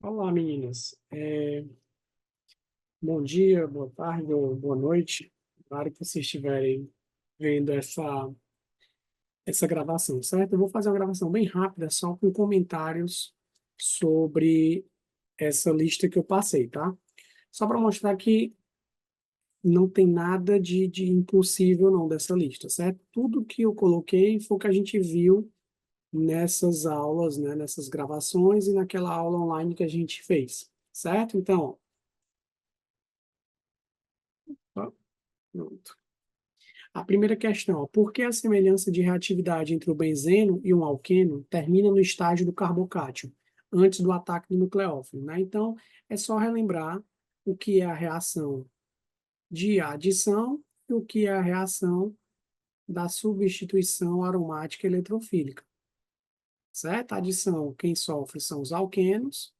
Olá, meninas. Bom dia, boa tarde ou boa noite. Na hora que vocês estiverem vendo essa gravação, certo? Eu vou fazer uma gravação bem rápida, só com comentários sobre essa lista que eu passei, tá? Só para mostrar que não tem nada de impossível não dessa lista, certo? Tudo que eu coloquei foi o que a gente viu nessas aulas, né, nessas gravações e naquela aula online que a gente fez, certo? Então, ó, pronto. A primeira questão, ó, por que a semelhança de reatividade entre o benzeno e um alqueno termina no estágio do carbocátio, antes do ataque do nucleófilo, né? Então, é só relembrar o que é a reação de adição e o que é a reação da substituição aromática eletrofílica, certo? A adição, quem sofre são os alquenos,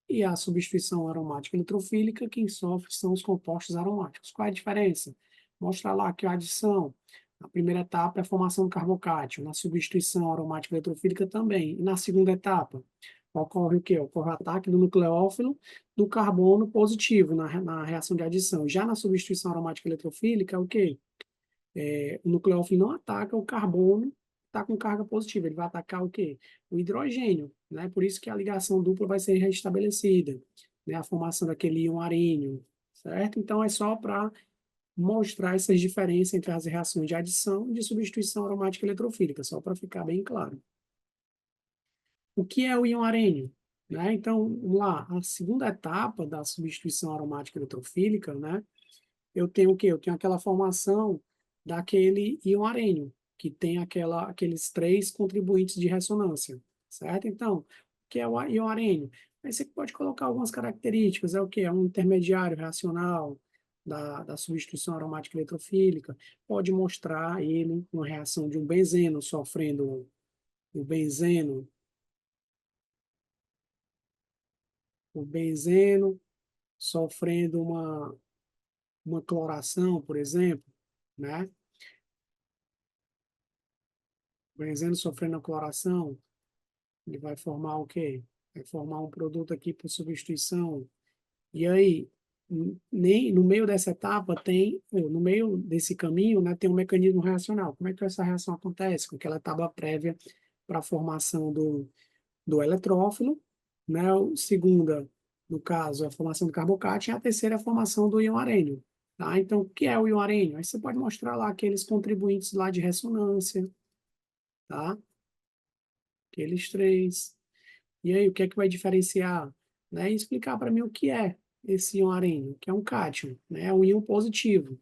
e a substituição aromática eletrofílica, quem sofre são os compostos aromáticos. Qual é a diferença? Mostra lá que a adição, na primeira etapa, é a formação do carbocátio, na substituição aromática eletrofílica também. E na segunda etapa, ocorre o quê? Ocorre o ataque do nucleófilo do carbono positivo na reação de adição. Já na substituição aromática eletrofílica, o quê? O nucleófilo não ataca o carbono que está com carga positiva, ele vai atacar o quê? O hidrogênio, né? Por isso que a ligação dupla vai ser restabelecida, né? A formação daquele íon arênio, certo? Então é só para mostrar essas diferenças entre as reações de adição e de substituição aromática eletrofílica, só para ficar bem claro. O que é o íon arênio? Né? Então, vamos lá, a segunda etapa da substituição aromática eletrofílica, né? Eu tenho o quê? Eu tenho aquela formação daquele íon arênio, que tem aqueles três contribuintes de ressonância, certo? Então, o que é o íon arênio? Aí você pode colocar algumas características, é o quê? É um intermediário reacional da substituição aromática eletrofílica, pode mostrar ele uma reação de um benzeno sofrendo o benzeno, o benzeno sofrendo uma cloração, por exemplo, né? O benzeno sofrendo a cloração, ele vai formar o quê? Vai formar um produto aqui por substituição. E aí, nem no meio dessa etapa tem, ou no meio desse caminho, né, tem um mecanismo reacional. Como é que essa reação acontece? Com aquela etapa prévia para a formação do eletrófilo, né? O segunda, no caso, é a formação do carbocátion, e a terceira é a formação do íon arênio. Tá? Então, o que é o íon arênio? Aí você pode mostrar lá aqueles contribuintes lá de ressonância, tá? Aqueles três. E aí, o que é que vai diferenciar? Né? E explicar para mim o que é esse íon arênio, que é um cátion, né? É um íon positivo,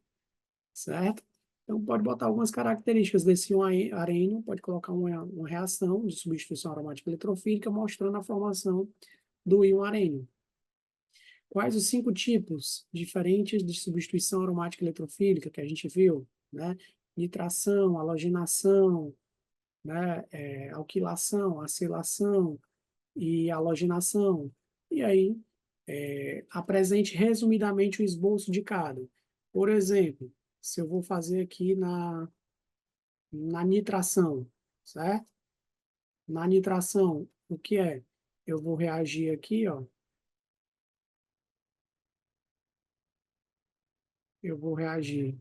certo? Então, pode botar algumas características desse íon arênio, pode colocar uma reação de substituição aromática eletrofílica mostrando a formação do íon arênio. Quais os 5 tipos diferentes de substituição aromática eletrofílica que a gente viu? Né? Nitração, halogenação, né? Alquilação, acilação, e halogenação. E aí, apresente resumidamente o esboço de cada. Por exemplo, se eu vou fazer aqui na nitração, certo? Na nitração, o que é? Eu vou reagir aqui, ó. Eu vou reagir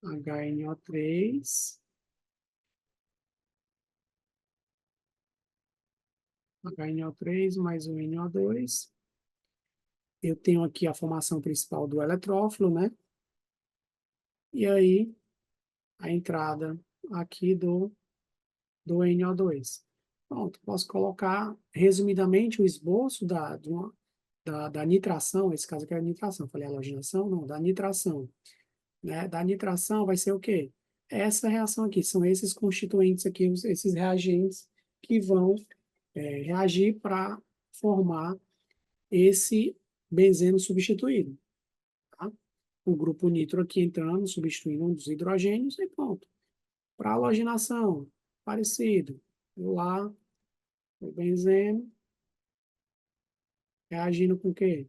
HNO3, HNO3 mais o NO2. Eu tenho aqui a formação principal do eletrófilo, né? E aí, a entrada aqui do NO2. Pronto, posso colocar resumidamente o esboço da nitração, esse caso aqui é a nitração, falei halogenação? Não, da nitração. Né? Da nitração vai ser o quê? Essa reação aqui, são esses constituintes aqui, esses reagentes que vão reagir para formar esse benzeno substituído. Tá? O grupo nitro aqui entrando, substituindo um dos hidrogênios e pronto. Para halogenação, parecido. Lá, o benzeno reagindo com o quê?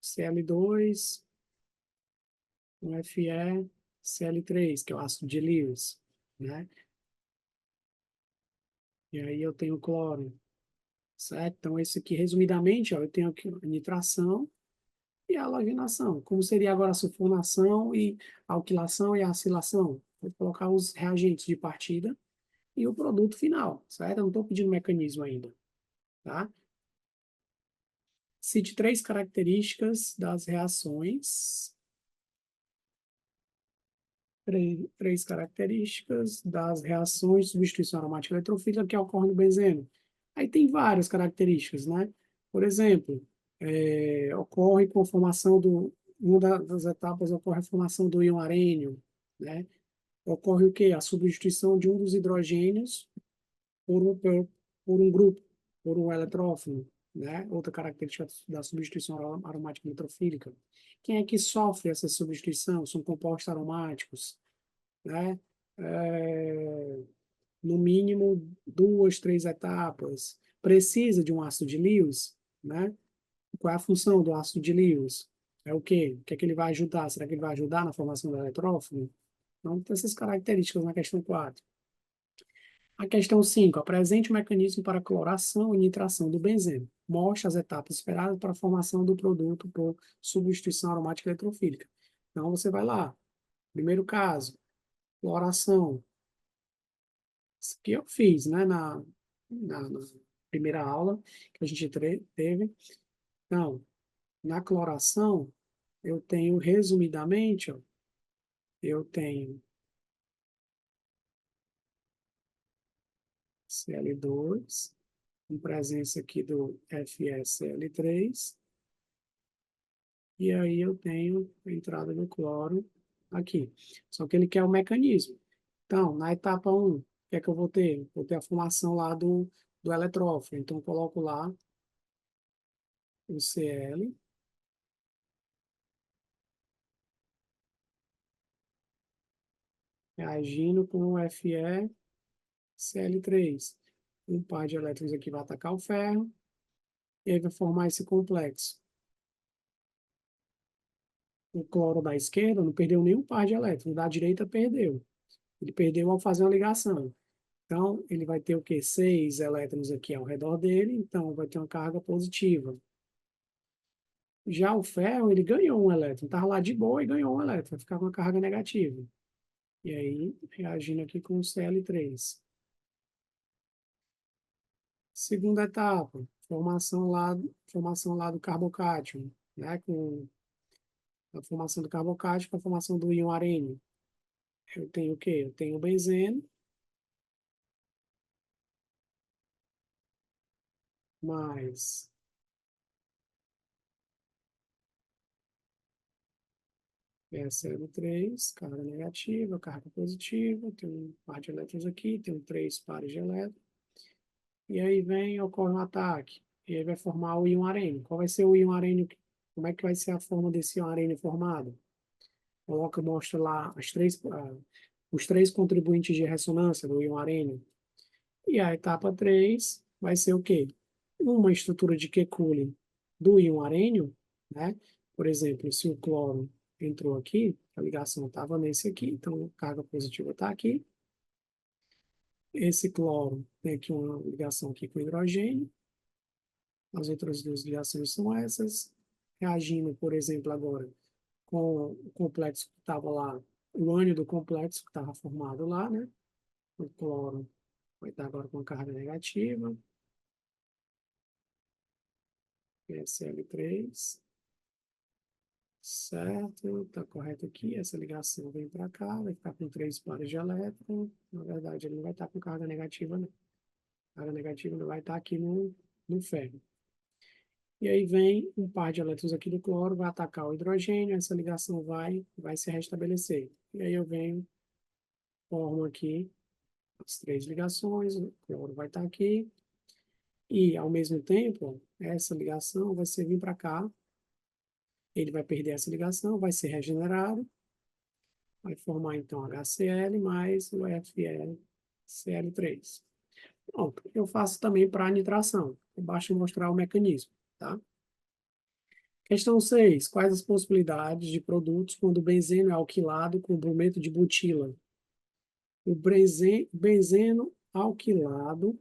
Cl2, um Fe, Cl3, que é o ácido de Lewis, né? E aí eu tenho cloro, certo? Então, esse aqui, resumidamente, ó, eu tenho aqui a nitração e a halogenação. Como seria agora a sulfonação e a alquilação e a acilação? Vou colocar os reagentes de partida e o produto final, certo? Eu não estou pedindo mecanismo ainda, tá? Cite 3 características das reações. Três características das reações de substituição aromática eletrofílica que ocorrem no benzeno. Aí tem várias características, né? Por exemplo, ocorre com a formação uma das etapas ocorre a formação do íon arênio, né? Ocorre o quê? A substituição de um dos hidrogênios por um grupo, por um eletrófilo, né? Outra característica da substituição aromática eletrofílica. Quem é que sofre essa substituição? São compostos aromáticos, né? É, no mínimo 2, 3 etapas. Precisa de um ácido de Lewis, né? Qual é a função do ácido de Lewis? É o quê? O que é que ele vai ajudar? Será que ele vai ajudar na formação do eletrófilo? Então, tem essas características na questão 4. A questão 5. Apresente o mecanismo para cloração e nitração do benzeno. Mostre as etapas esperadas para a formação do produto por substituição aromática eletrofílica. Então, você vai lá. Primeiro caso, cloração. Isso que eu fiz, né, na primeira aula que a gente teve. Então, na cloração, eu tenho, resumidamente, ó, eu tenho Cl2, com presença aqui do FeCl3, e aí eu tenho a entrada do cloro aqui. Só que ele quer o mecanismo. Então, na etapa 1, o que é que eu vou ter? Vou ter a formação lá do eletrófilo. Então, eu coloco lá o Cl, reagindo com o FeCl3. Um par de elétrons aqui vai atacar o ferro, e aí vai formar esse complexo. O cloro da esquerda não perdeu nenhum par de elétrons, da direita perdeu. Ele perdeu ao fazer uma ligação. Então, ele vai ter o quê? 6 elétrons aqui ao redor dele, então vai ter uma carga positiva. Já o ferro, ele ganhou um elétron, estava lá de boa e ganhou um elétron, vai ficar com uma carga negativa. E aí, reagindo aqui com o Cl3. Segunda etapa, formação lá do carbocátion, né? Com a formação do carbocátion com a formação do íon arênio. Eu tenho o quê? Eu tenho o benzeno, mais SL3, carga negativa, carga positiva, tem um par de elétrons aqui, tem 3 pares de elétrons, e aí ocorre um ataque, e aí vai formar o íon arênio. Qual vai ser o íon arênio? Como é que vai ser a forma desse íon arênio formado? Mostra lá os 3 contribuintes de ressonância do íon arênio. E a etapa 3 vai ser o quê? Uma estrutura de Kekulé do íon arênio, né? Por exemplo, se o cloro entrou aqui, a ligação estava nesse aqui, então a carga positiva está aqui. Esse cloro tem aqui uma ligação aqui com hidrogênio. As outras duas ligações são essas. Reagindo, por exemplo, agora com o complexo que estava lá, o ânion do complexo que estava formado lá, né? O cloro vai estar agora com carga negativa. PSL3, certo, está correto aqui, essa ligação vem para cá, vai ficar com 3 pares de elétron, na verdade ele não vai estar com carga negativa, não. Carga negativa não vai estar aqui no ferro. E aí vem um par de elétrons aqui do cloro, vai atacar o hidrogênio, essa ligação vai se restabelecer. E aí eu venho, formo aqui as 3 ligações, o cloro vai estar aqui, e ao mesmo tempo, essa ligação vai servir para cá, ele vai perder essa ligação, vai ser regenerado, vai formar então HCl mais o FeCl3. Pronto, eu faço também para a nitração. Basta mostrar o mecanismo, tá? Questão 6. Quais as possibilidades de produtos quando o benzeno é alquilado com brometo de butila? O benzeno alquilado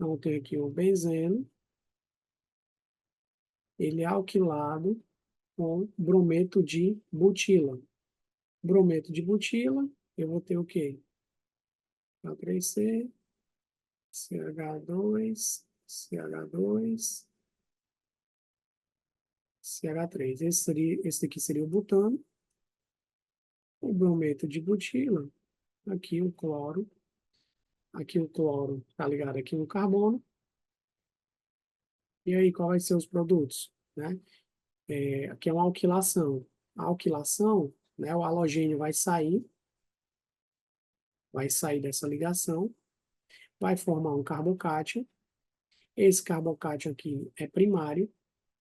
Então, tem aqui o benzeno, ele é alquilado com brometo de butila. Brometo de butila, eu vou ter o quê? K3C, CH2, CH2, CH3. Esse daqui seria o butano. O brometo de butila, aqui o cloro está ligado aqui no carbono. E aí, qual vai ser os produtos? Né? Aqui é uma alquilação. A alquilação, né, o halogênio vai sair dessa ligação, vai formar um carbocátion. Esse carbocátion aqui é primário.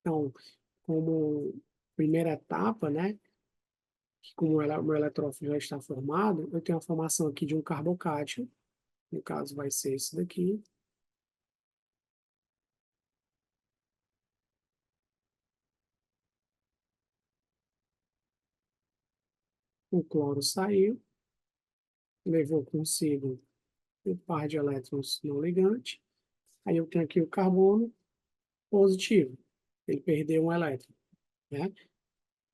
Então, como primeira etapa, né, que como o meu eletrófilo já está formado, eu tenho a formação aqui de um carbocátion. No caso, vai ser esse daqui. O cloro saiu, levou consigo um par de elétrons não ligante. Aí eu tenho aqui o carbono positivo. Ele perdeu um elétron, né?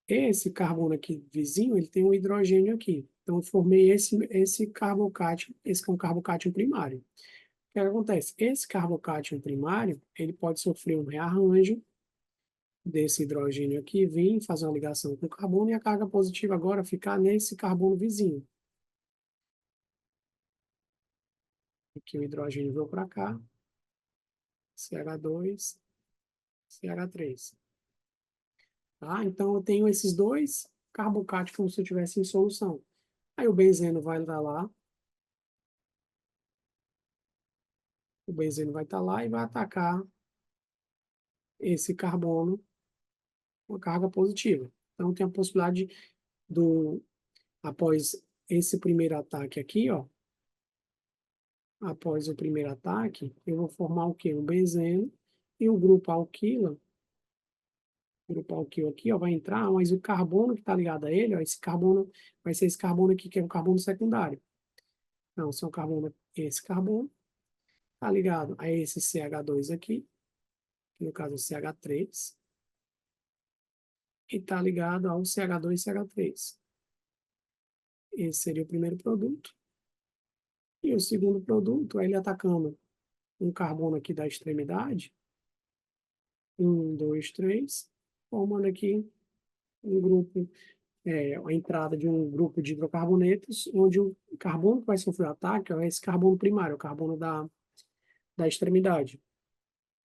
Esse carbono aqui vizinho, ele tem um hidrogênio aqui. Então, eu formei esse carbocátion, esse é um carbocátion primário. O que acontece? Esse carbocátion primário, ele pode sofrer um rearranjo desse hidrogênio aqui, vir fazer uma ligação com o carbono e a carga positiva agora ficar nesse carbono vizinho. Aqui o hidrogênio veio para cá, CH2, CH3. Tá? Então, eu tenho esses dois carbocatos como se eu tivesse em solução. Aí o benzeno vai estar lá, o benzeno vai estar lá e vai atacar esse carbono com a carga positiva. Então, tem a possibilidade após esse primeiro ataque aqui, ó, após o primeiro ataque, eu vou formar o quê? Um benzeno e o grupo alquila aqui, ó, vai entrar, mas o carbono que está ligado a ele, ó, esse carbono, vai ser esse carbono aqui, que é um carbono secundário. Então, esse carbono está ligado a esse CH2 aqui, que no caso é o CH3, e está ligado ao CH2 e CH3. Esse seria o primeiro produto. E o segundo produto é ele atacando um carbono aqui da extremidade, 1, 2, 3, formando aqui um grupo, a entrada de um grupo de hidrocarbonetos, onde o carbono que vai sofrer o ataque é esse carbono primário, o carbono da extremidade,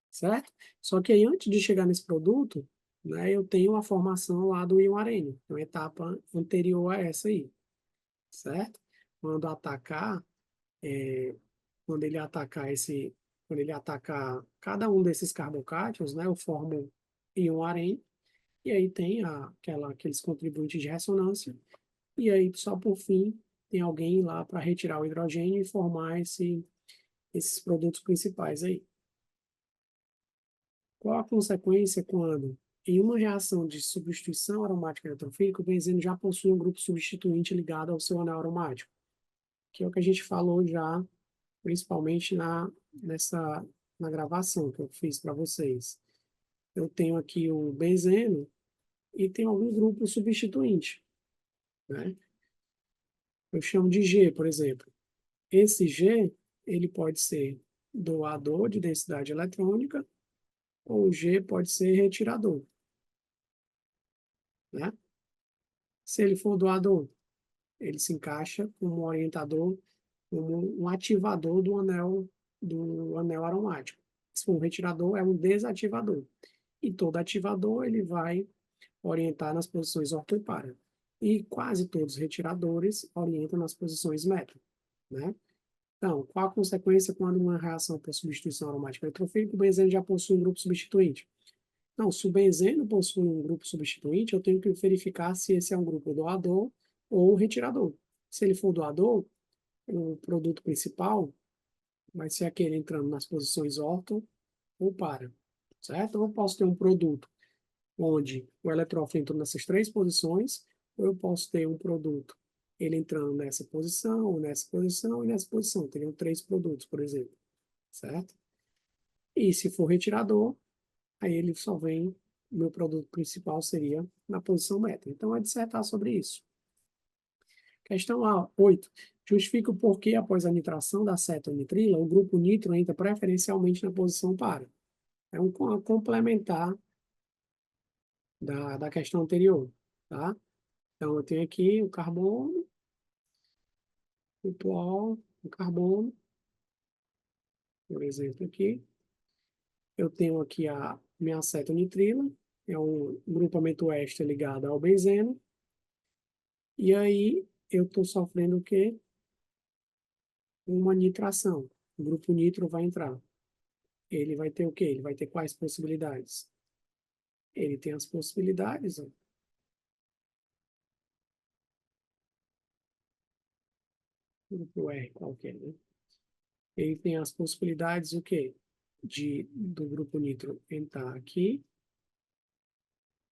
certo? Só que aí, antes de chegar nesse produto, né, eu tenho a formação lá do íon arênio, uma etapa anterior a essa aí, certo? Quando atacar, é, quando ele atacar quando ele atacar cada um desses carbocátions, né, eu formo íon arênio, e aí tem aqueles contribuintes de ressonância, e aí só por fim tem alguém lá para retirar o hidrogênio e formar esses produtos principais aí. Qual a consequência quando, em uma reação de substituição aromática eletrofílica, o benzeno já possui um grupo substituinte ligado ao seu anel aromático? Que é o que a gente falou já, principalmente na gravação que eu fiz para vocês. Eu tenho aqui o benzeno e tem algum grupo substituinte, né? Eu chamo de G, por exemplo. Esse G, ele pode ser doador de densidade eletrônica ou G pode ser retirador, né? Se ele for doador, ele se encaixa como um orientador, como um ativador do anel aromático. Se for um retirador, é um desativador. E todo ativador ele vai orientar nas posições orto e para. E quase todos os retiradores orientam nas posições metro, né? Então, qual a consequência quando uma reação por substituição aromática eletrofílica, o benzeno já possui um grupo substituinte? Não, se o benzeno possui um grupo substituinte, eu tenho que verificar se esse é um grupo doador ou retirador. Se ele for doador, o produto principal vai ser aquele entrando nas posições orto ou para, certo? Ou eu posso ter um produto onde o eletrófilo entrou nessas três posições, ou eu posso ter um produto ele entrando nessa posição e nessa posição. Teriam três produtos, por exemplo, certo? E se for retirador, aí ele só vem, o meu produto principal seria na posição meta. Então, é dissertar sobre isso. Questão A, 8. Justifica o porquê, após a nitração da cetonitrila, o grupo nitro entra preferencialmente na posição para. É um complementar da questão anterior, tá? Então, eu tenho aqui o carbono, o pol, o carbono, por exemplo, aqui. Eu tenho aqui a minha acetonitrila, é um grupamento éster ligado ao benzeno. E aí, eu estou sofrendo o quê? Uma nitração. O grupo nitro vai entrar. Ele vai ter o quê? Ele vai ter quais possibilidades? Ele tem as possibilidades, ó. Grupo R qualquer, né? Ele tem as possibilidades o quê? Do grupo nitro entrar aqui,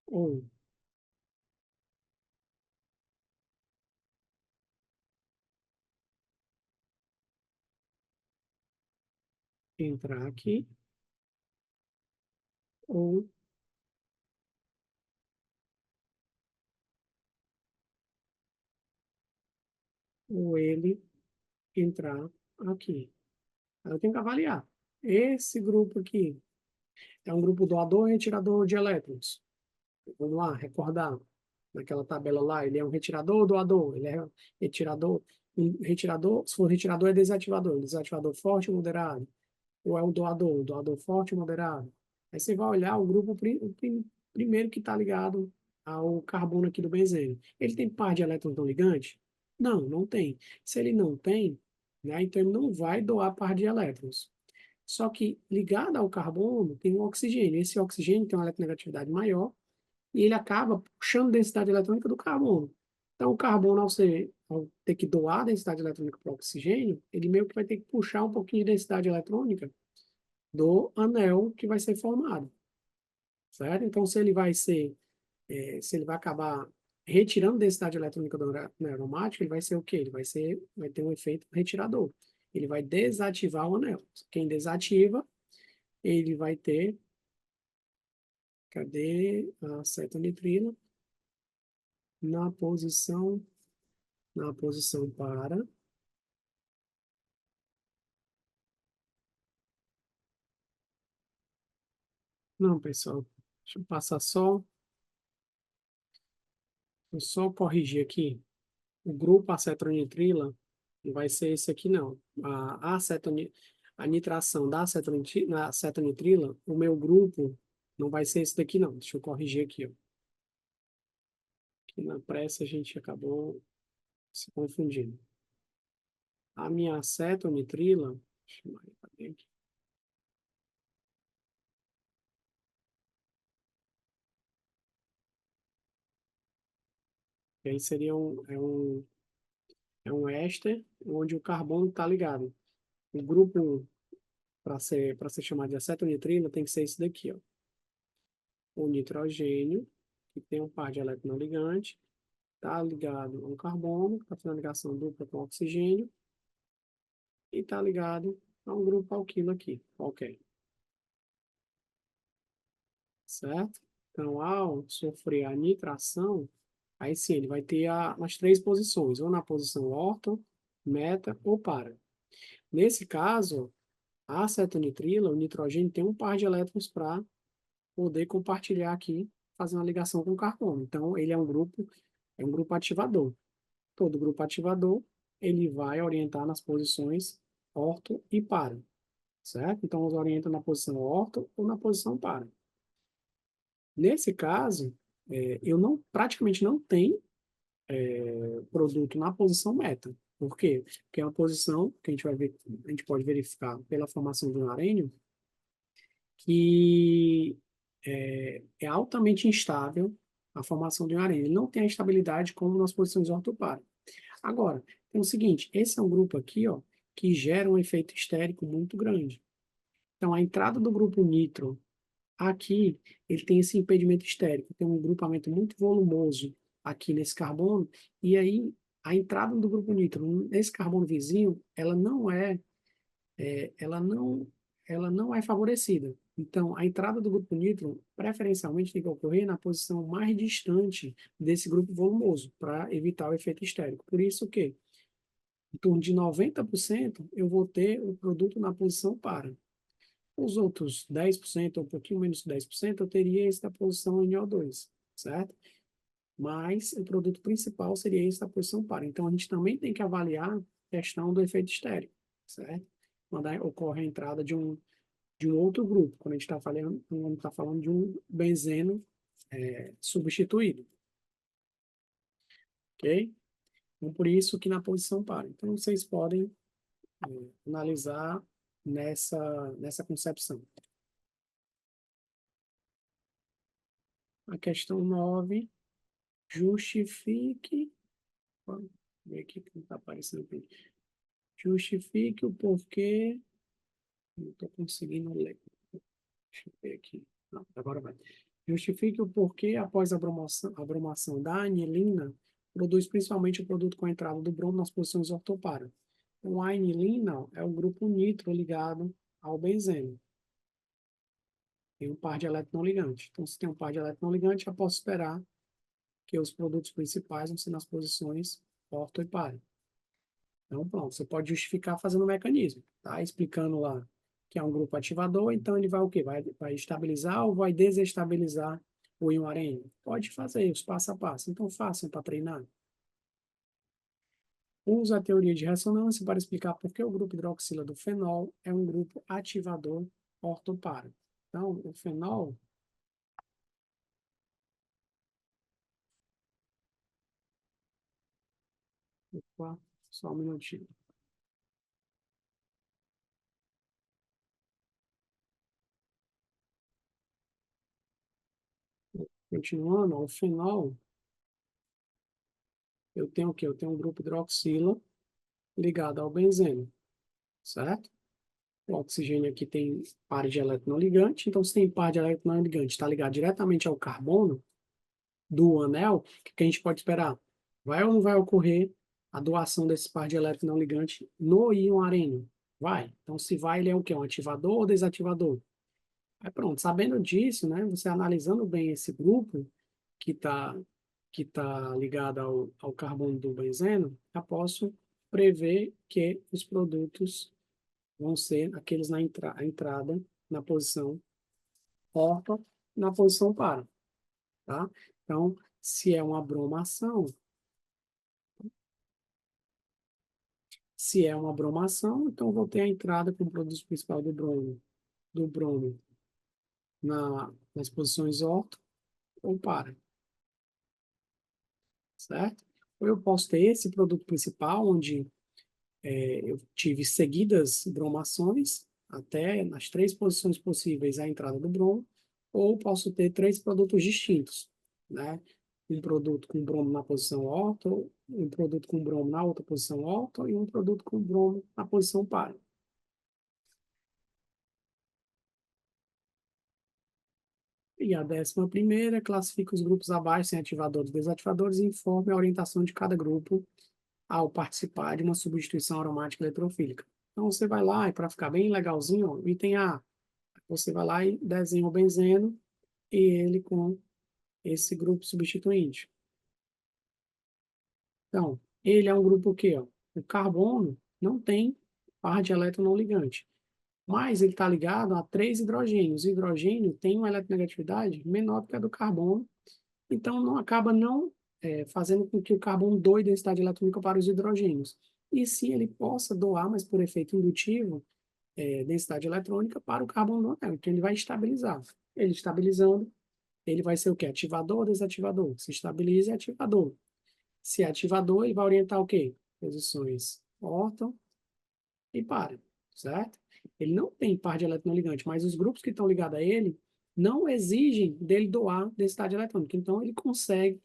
ou entrar aqui, ou, ou ele entrar aqui. Eu tenho que avaliar. Esse grupo aqui é um grupo doador e retirador de elétrons. Vamos lá, recordar. Naquela tabela lá, ele é um retirador ou doador? Ele é retirador. Um retirador, se for retirador, é desativador. Desativador forte ou moderado? Ou é um doador? Um doador forte ou moderado? Aí você vai olhar o grupo primeiro que está ligado ao carbono aqui do benzeno. Ele tem par de elétrons não ligante? Não, não tem. Se ele não tem, né, então ele não vai doar par de elétrons. Só que ligado ao carbono tem um oxigênio. Esse oxigênio tem uma eletronegatividade maior e ele acaba puxando a densidade eletrônica do carbono. Então, o carbono, ao ter que doar a densidade eletrônica para o oxigênio, ele meio que vai ter que puxar um pouquinho de densidade eletrônica do anel que vai ser formado, certo? Então, se ele vai acabar retirando densidade eletrônica do anel aromático, ele vai ser o quê? Vai ter um efeito retirador. Ele vai desativar o anel. Quem desativa, ele vai ter, cadê a acetonitrila? Na posição, na posição para. Não, pessoal, deixa eu passar só, vou só corrigir aqui. O grupo acetonitrila não vai ser esse aqui, não. A nitração da acetonitrila, o meu grupo não vai ser esse daqui, não. Deixa eu corrigir aqui, ó. Que na pressa a gente acabou se confundindo. A minha acetonitrila, deixa eu cadê aqui? E aí seria um éster onde o carbono está ligado. O grupo para ser chamado de acetonitrila, tem que ser esse daqui, ó. O nitrogênio, que tem um par de elétron não ligante, está ligado ao carbono, está fazendo ligação dupla com oxigênio, e está ligado a um grupo alquilo aqui, ok. Certo? Então, ao sofrer a nitração, aí sim, ele vai ter as três posições, ou na posição orto, meta ou para. Nesse caso, a acetonitrila, o nitrogênio, tem um par de elétrons para poder compartilhar aqui, fazer uma ligação com o carbono. Então, ele é um grupo ativador. Todo grupo ativador, ele vai orientar nas posições orto e para, certo? Então, os orienta na posição orto ou na posição para. Nesse caso, eu praticamente não tenho produto na posição meta. Por quê? Porque é uma posição que a gente pode verificar pela formação de um arênio, que é altamente instável a formação de um arênio. Ele não tem a estabilidade como nas posições ortopara. Agora, tem o seguinte, esse é um grupo aqui, ó, que gera um efeito estérico muito grande. Então, a entrada do grupo nitro aqui, ele tem esse impedimento estérico, tem um grupamento muito volumoso aqui nesse carbono, e aí a entrada do grupo nitro nesse carbono vizinho, ela não ela não é favorecida. Então, a entrada do grupo nitro, preferencialmente, tem que ocorrer na posição mais distante desse grupo volumoso, para evitar o efeito estérico. Por isso que, em torno de 90%, eu vou ter o produto na posição para. Os outros 10%, ou um pouquinho menos de 10%, eu teria esse da posição NO2, certo? Mas o produto principal seria esse da posição para. Então, a gente também tem que avaliar a questão do efeito estéreo, certo? Quando ocorre a entrada de um outro grupo, quando a gente está falando de um benzeno substituído, ok? Então, por isso que na posição para. Então, vocês podem analisar nessa concepção. A questão 9, justifique. Vamos ver aqui que não está aparecendo aqui. Justifique o porquê. Não estou conseguindo ler. Deixa eu ver aqui. Não, agora vai. Justifique o porquê, após a bromação da anilina, produz principalmente o produto com a entrada do bromo nas posições ortopara. Então, a anilina é o grupo nitro ligado ao benzeno. Tem um par de elétron não ligante. Então, se tem um par de elétron não ligante, já posso esperar que os produtos principais vão ser nas posições orto e para. Então, pronto, você pode justificar fazendo o mecanismo, tá? Explicando lá que é um grupo ativador, então ele vai o quê? Vai estabilizar ou vai desestabilizar o íon arênio? Pode fazer os passo a passo. Então, façam para treinar. Usa a teoria de ressonância para explicar por que o grupo hidroxila do fenol é um grupo ativador ortopara. Então, o fenol, opa, só um minutinho. Continuando, o fenol, eu tenho o quê? Eu tenho um grupo hidroxila ligado ao benzeno, certo? O oxigênio aqui tem par de elétron não ligante, então se tem par de elétron não ligante, está ligado diretamente ao carbono do anel, o que a gente pode esperar? Vai ou não vai ocorrer a doação desse par de elétron não ligante no íon arênio? Vai. Então, se vai, ele é o quê? Um ativador ou desativador? Aí pronto, sabendo disso, né, você analisando bem esse grupo que está ligado ao carbono do benzeno, eu posso prever que os produtos vão ser aqueles na entrada, na posição orto, na posição para, tá? Então, se é uma bromação, então vou ter a entrada com o produto principal do bromo nas posições orto ou para, certo? Ou eu posso ter esse produto principal, onde eu tive seguidas bromações, até nas três posições possíveis a entrada do bromo, ou posso ter três produtos distintos, né? Um produto com bromo na posição orto, um produto com bromo na outra posição orto e um produto com bromo na posição para. E a 11ª classifica os grupos abaixo em ativadores e desativadores e informe a orientação de cada grupo ao participar de uma substituição aromática eletrofílica. Então, você vai lá, e para ficar bem legalzinho, ó, item A, você vai lá e desenha o benzeno e ele com esse grupo substituinte. Então, ele é um grupo o quê? Ó? O carbono não tem par de elétron não ligante, mas ele está ligado a três hidrogênios. O hidrogênio tem uma eletronegatividade menor do que a do carbono, então não acaba não fazendo com que o carbono doe densidade eletrônica para os hidrogênios. E sim, ele possa doar, mas por efeito indutivo, densidade eletrônica para o carbono do anel. Então, ele vai estabilizar. Ele estabilizando, ele vai ser o quê? Ativador ou desativador? Se estabiliza, é ativador. Se é ativador, ele vai orientar o quê? Posições orto e para, certo? Ele não tem par de elétron ligante, mas os grupos que estão ligados a ele não exigem dele doar densidade eletrônica. Então, ele consegue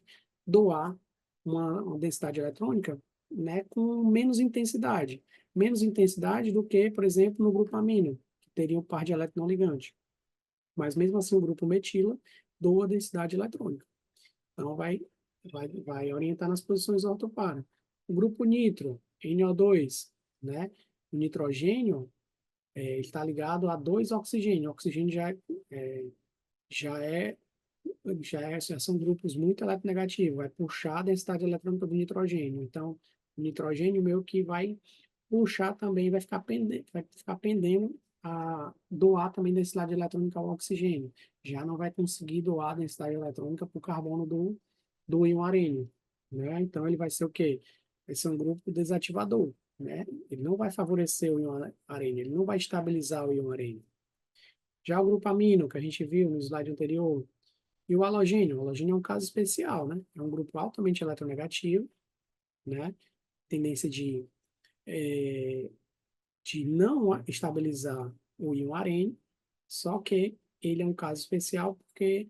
doar uma densidade eletrônica, né, com menos intensidade. Menos intensidade do que, por exemplo, no grupo amino, que teria um par de elétron ligante. Mas, mesmo assim, o grupo metila doa densidade eletrônica. Então, vai orientar nas posições ortopara. O grupo nitro, NO2, né? O nitrogênio, ele está ligado a 2 oxigênios. O oxigênio já é, já são grupos muito eletronegativos, vai puxar a densidade eletrônica do nitrogênio. Então, o nitrogênio meio que vai puxar também, vai ficar pendendo a doar também densidade eletrônica ao oxigênio. Já não vai conseguir doar densidade eletrônica para o carbono do íon arênio, né? Então, ele vai ser o quê? Vai ser um grupo desativador, né? Ele não vai favorecer o íon arênio, ele não vai estabilizar o íon arênio. Já o grupo amino, que a gente viu no slide anterior, e o halogênio é um caso especial, né? É um grupo altamente eletronegativo, né? Tendência de não estabilizar o íon arênio, só que ele é um caso especial porque,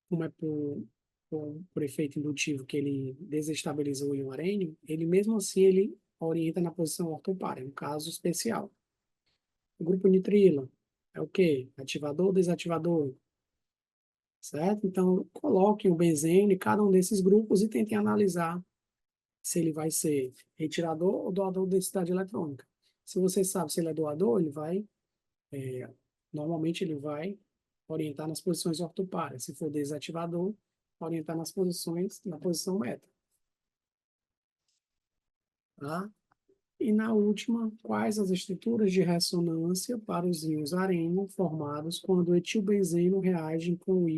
como é por efeito indutivo que ele desestabiliza o íon arênio, ele mesmo assim ele orienta na posição ortopar, é um caso especial. O grupo nitrilo é o quê? Ativador ou desativador? Certo? Então, coloquem o benzeno em cada um desses grupos e tentem analisar se ele vai ser retirador ou doador de densidade eletrônica. Se você sabe se ele é doador, normalmente ele vai orientar nas posições ortopares. Se for desativador, orientar na posição meta. Tá? E na última, quais as estruturas de ressonância para os íons arênio formados quando o etilbenzeno reage com o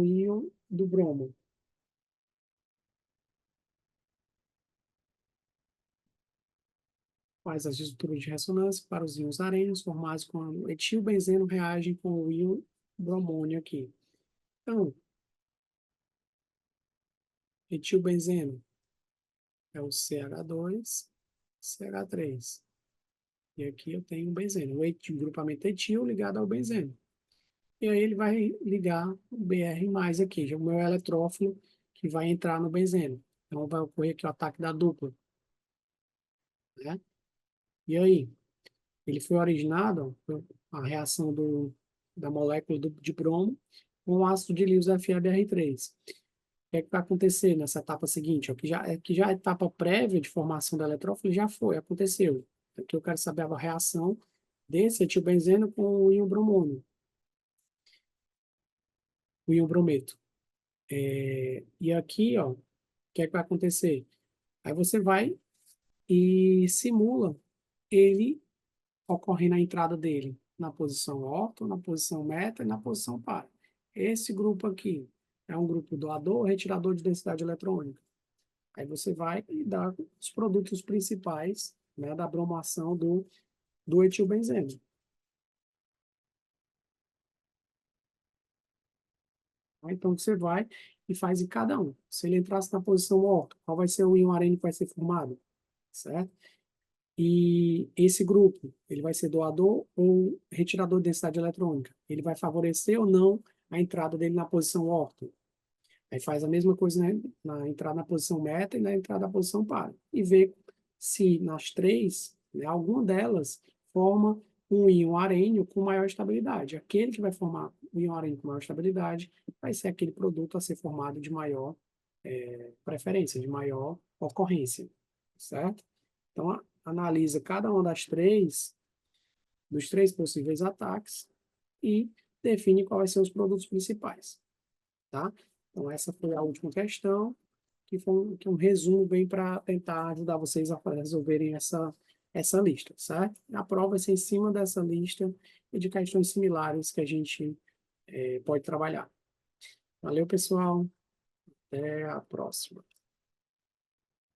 íon do bromo? Quais as estruturas de ressonância para os íons arênios formados quando o etilbenzeno reage com o íon bromônio aqui? Então, etilbenzeno é o CH2, CH3. E aqui eu tenho o benzeno, o grupamento etil ligado ao benzeno. E aí ele vai ligar o Br+ aqui, já é o meu eletrófilo que vai entrar no benzeno. Então vai ocorrer aqui o ataque da dupla, né? E aí, ele foi originado por a reação da molécula de bromo com o ácido de Lewis FeBr3. O que é que vai acontecer nessa etapa seguinte? Ó, que já a etapa prévia de formação do eletrófilo já aconteceu. Aqui eu quero saber a reação desse etilbenzeno com o íon bromônio, o íon brometo. E aqui, ó, o que é que vai acontecer? Aí você vai e simula ele ocorrendo a entrada dele na posição orto, na posição meta e na posição par. Esse grupo aqui é um grupo doador, retirador de densidade eletrônica. Aí você vai e dá os produtos principais, né, da bromação do etilbenzeno. Então você vai e faz em cada um. Se ele entrasse na posição orto, qual vai ser o íon arênio que vai ser formado? Certo? E esse grupo, ele vai ser doador ou retirador de densidade eletrônica? Ele vai favorecer ou não a entrada dele na posição orto? Aí faz a mesma coisa, né, na entrada na posição meta e na entrada na posição par. E vê se nas três, né, alguma delas forma um íon arênio com maior estabilidade. Aquele que vai formar o íon arênio com maior estabilidade vai ser aquele produto a ser formado de maior preferência, de maior ocorrência, certo? Então, analisa cada uma dos três possíveis ataques e define quais são os produtos principais, tá? Então, essa foi a última questão, que um resumo bem para tentar ajudar vocês a resolverem essa lista, certo? A prova vai ser em cima dessa lista e de questões similares que a gente pode trabalhar. Valeu, pessoal. Até a próxima.